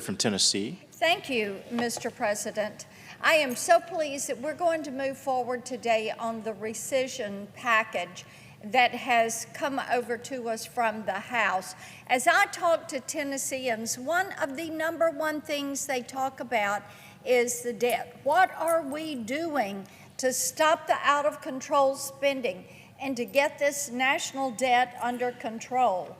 From Tennessee. Thank you, Mr. President. I am so pleased that we're going to move forward today on the rescission package that has come over to us from the House. As I talk to Tennesseans, one of the number one things they talk about is the debt. What are we doing to stop the out-of-control spending and to get this national debt under control?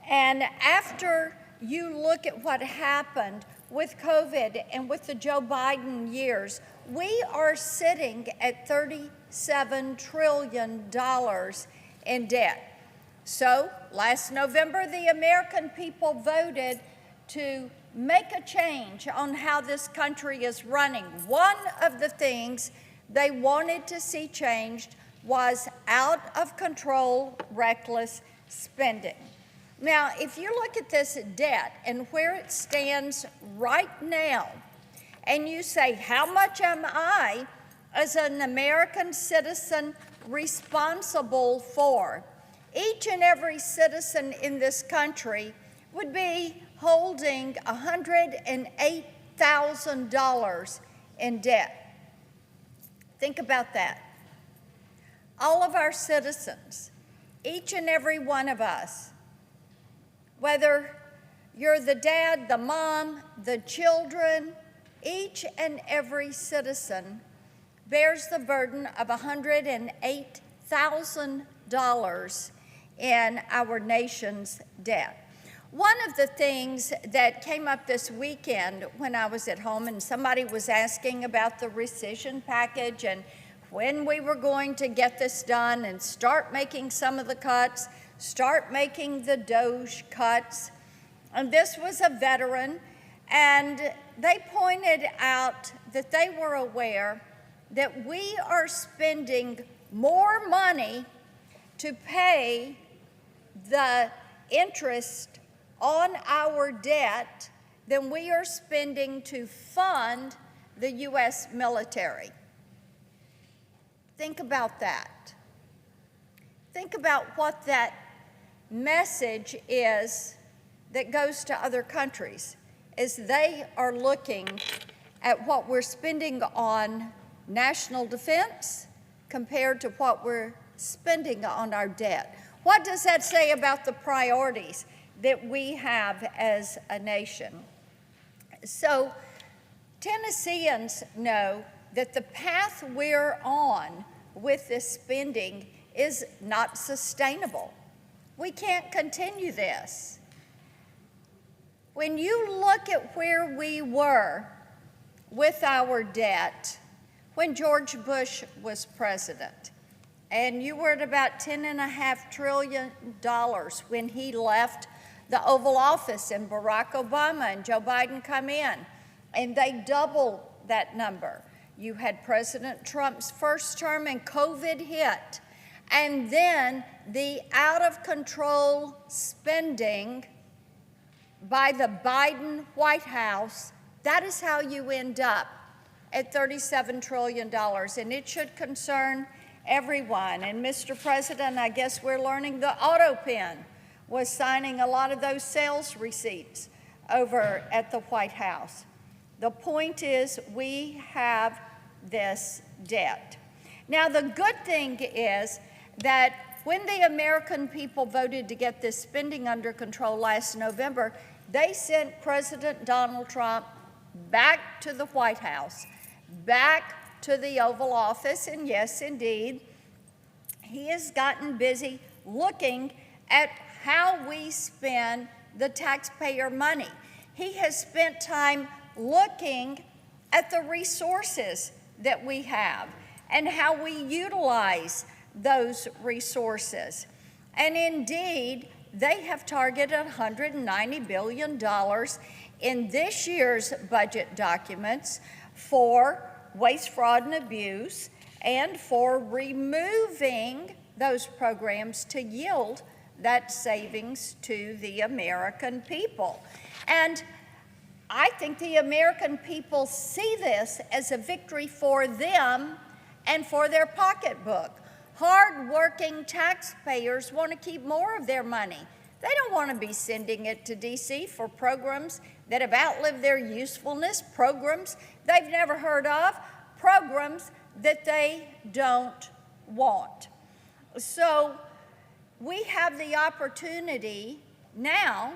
And after you look at what happened with COVID and with the Joe Biden years, we are sitting at $37 trillion in debt. So last November, the American people voted to make a change on how this country is running. One of the things they wanted to see changed was out of control, reckless spending. Now, if you look at this debt and where it stands right now, and you say, how much am I as an American citizen responsible for? Each and every citizen in this country would be holding $108,000 in debt. Think about that. All of our citizens, each and every one of us, whether you're the dad, the mom, the children, each and every citizen bears the burden of $108,000 in our nation's debt. One of the things that came up this weekend when I was at home and somebody was asking about the rescission package and when we were going to get this done and start making some of the cuts, start making the DOGE cuts. And this was a veteran, and they pointed out that they were aware that we are spending more money to pay the interest on our debt than we are spending to fund the U.S. military. Think about that. Think about what that message is that goes to other countries as they are looking at what we're spending on national defense compared to what we're spending on our debt. What does that say about the priorities that we have as a nation? So Tennesseans know that the path we're on with this spending is not sustainable. We can't continue this. When you look at where we were with our debt when George Bush was president, and you were at about $10.5 trillion when he left the Oval Office and Barack Obama and Joe Biden come in, and they doubled that number. You had President Trump's first term and COVID hit. And then the out-of-control spending by the Biden White House, that is how you end up at $37 trillion. And it should concern everyone. And Mr. President, I guess we're learning the R-Tenn was signing a lot of those sales receipts over at the White House. The point is we have this debt. Now, the good thing is that when the American people voted to get this spending under control last November, they sent President Donald Trump back to the White House, back to the Oval Office, and yes, indeed, he has gotten busy looking at how we spend the taxpayer money. He has spent time looking at the resources that we have and how we utilize those resources. And indeed, they have targeted $190 billion in this year's budget documents for waste, fraud, and abuse, and for removing those programs to yield that savings to the American people. And I think the American people see this as a victory for them and for their pocketbook. Hard-working taxpayers want to keep more of their money. They don't want to be sending it to D.C. for programs that have outlived their usefulness, programs they've never heard of, programs that they don't want. So we have the opportunity now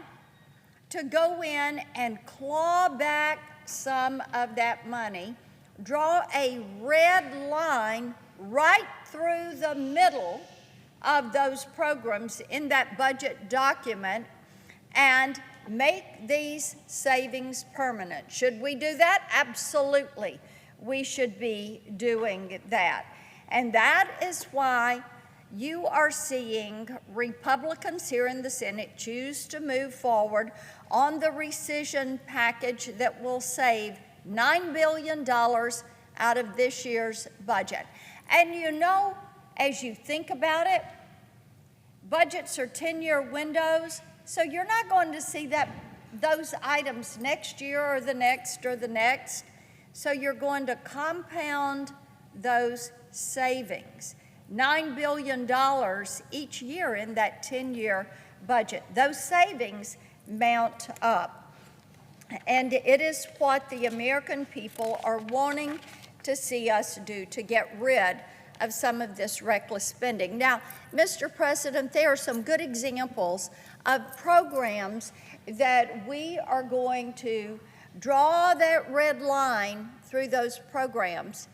to go in and claw back some of that money, draw a red line right through the middle of those programs in that budget document, and make these savings permanent. Should we do that? Absolutely. We should be doing that. And that is why you are seeing Republicans here in the Senate choose to move forward on the rescission package that will save $9 billion out of this year's budget. And you know, as you think about it, budgets are 10-year windows, so you're not going to see those items next year or the next or the next. So you're going to compound those savings. $9 billion each year in that 10-year budget. Those savings mount up. And it is what the American people are wanting to see us do to get rid of some of this reckless spending. Now, Mr. President, there are some good examples of programs that we are going to draw that red line through those programs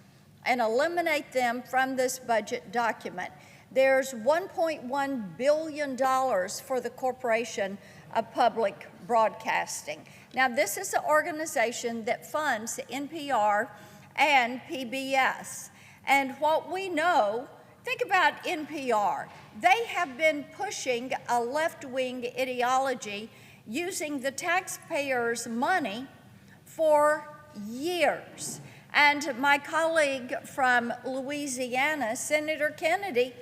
and eliminate them from this budget document. There's $1.1 billion for the Corporation of Public Broadcasting. Now, this is an organization that funds NPR and PBS. And what we know, think about NPR. They have been pushing a left-wing ideology using the taxpayers' money for years. And my colleague from Louisiana, Senator Kennedy,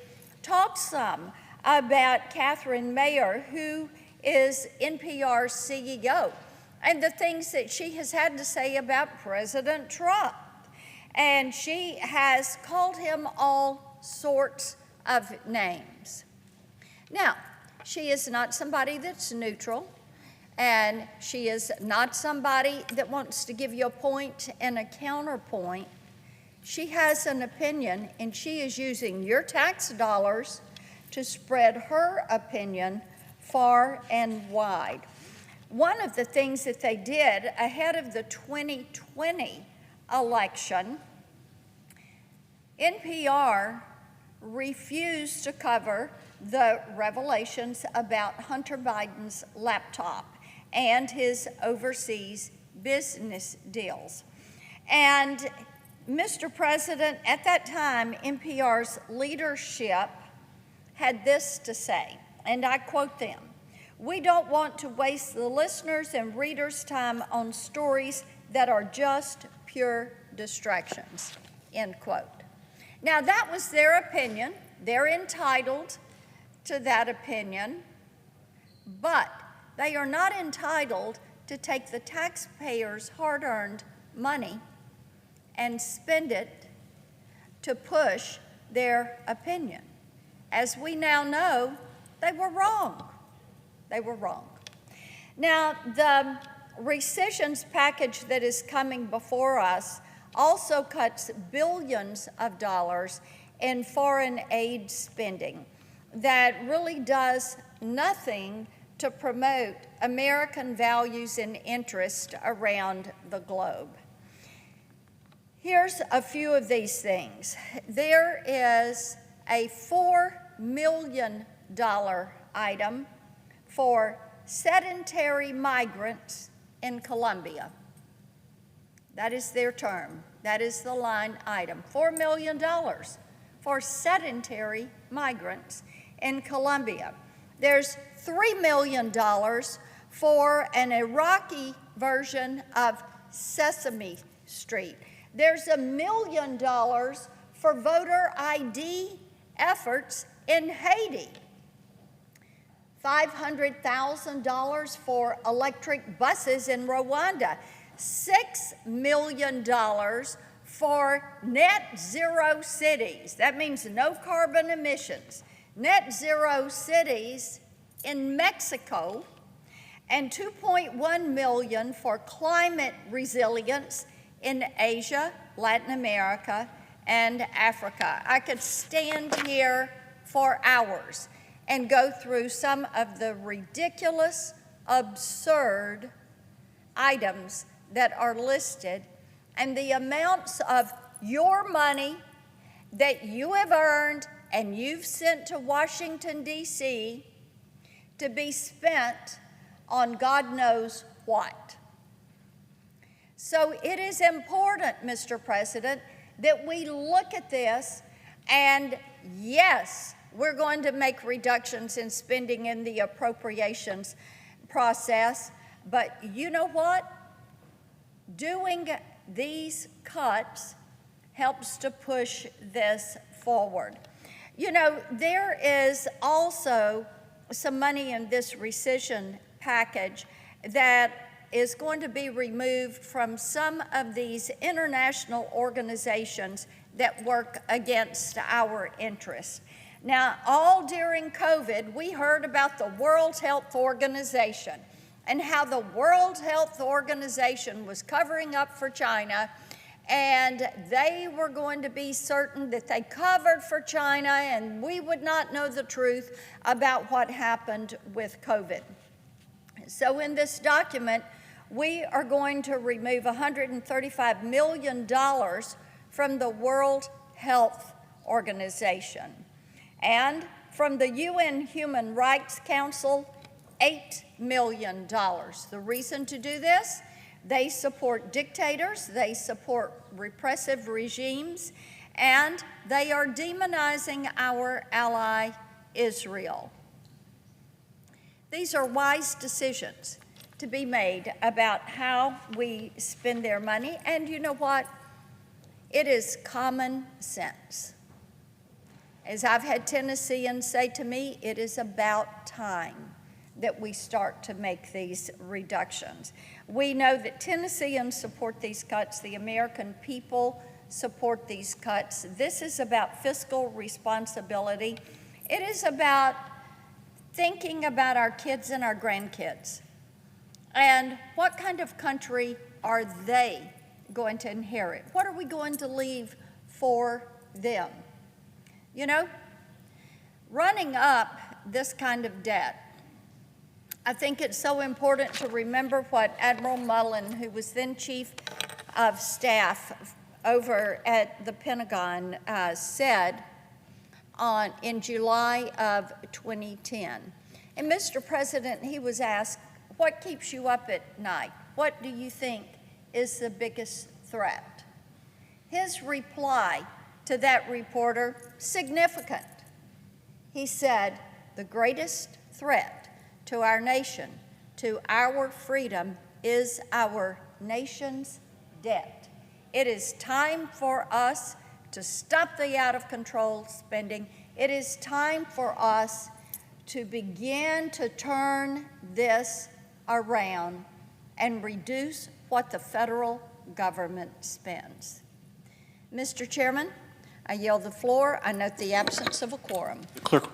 talked some about Catherine Mayer, who is NPR's CEO, and the things that she has had to say about President Trump. And she has called him all sorts of names. Now, she is not somebody that's neutral, and she is not somebody that wants to give you a point and a counterpoint. She has an opinion, and she is using your tax dollars to spread her opinion far and wide. One of the things that they did ahead of the 2020 election, NPR refused to cover the revelations about Hunter Biden's laptop and his overseas business deals. And Mr. President, at that time, NPR's leadership had this to say, and I quote them: "We don't want to waste the listeners' and readers' time on stories that are just pure distractions," end quote. Now, that was their opinion. They're entitled to that opinion, but they are not entitled to take the taxpayers' hard-earned money and spend it to push their opinion. As we now know, they were wrong. They were wrong. Now, the rescissions package that is coming before us also cuts billions of dollars in foreign aid spending that really does nothing to promote American values and interests around the globe. Here's a few of these things. There is a $4 million item for sedentary migrants in Colombia. That is their term. That is the line item. $4 million for sedentary migrants in Colombia. There's $3 million for an Iraqi version of Sesame Street. There's $1 million for voter ID efforts in Haiti. $500,000 for electric buses in Rwanda. $6 million for net zero cities. That means no carbon emissions. Net zero cities in Mexico. and $2.1 million for climate resilience in Asia, Latin America, and Africa. I could stand here for hours and go through some of the ridiculous, absurd items that are listed and the amounts of your money that you have earned and you've sent to Washington, D.C. to be spent on God knows what. So it is important, Mr. President, that we look at this, and yes, we're going to make reductions in spending in the appropriations process, but you know what? Doing these cuts helps to push this forward. You know, there is also some money in this rescission package that is going to be removed from some of these international organizations that work against our interests. Now, all during COVID, we heard about the World Health Organization and how the World Health Organization was covering up for China, and they were going to be certain that they covered for China and we would not know the truth about what happened with COVID. So in this document, we are going to remove $135 million from the World Health Organization. And from the UN Human Rights Council, $8 million. The reason to do this? They support dictators, they support repressive regimes, and they are demonizing our ally, Israel. These are wise decisions to be made about how we spend their money, and you know what? It is common sense. As I've had Tennesseans say to me, it is about time that we start to make these reductions. We know that Tennesseans support these cuts, the American people support these cuts. This is about fiscal responsibility. It is about thinking about our kids and our grandkids. And what kind of country are they going to inherit? What are we going to leave for them? You know, running up this kind of debt, I think it's so important to remember what Admiral Mullen, who was then Chief of Staff over at the Pentagon, said in July of 2010. And Mr. President, he was asked, what keeps you up at night? What do you think is the biggest threat? His reply to that reporter, significant. He said, the greatest threat to our nation, to our freedom, is our nation's debt. It is time for us to stop the out-of-control spending. It is time for us to begin to turn this around and reduce what the federal government spends. Mr. Chairman, I yield the floor. I note the absence of a quorum. Clerk.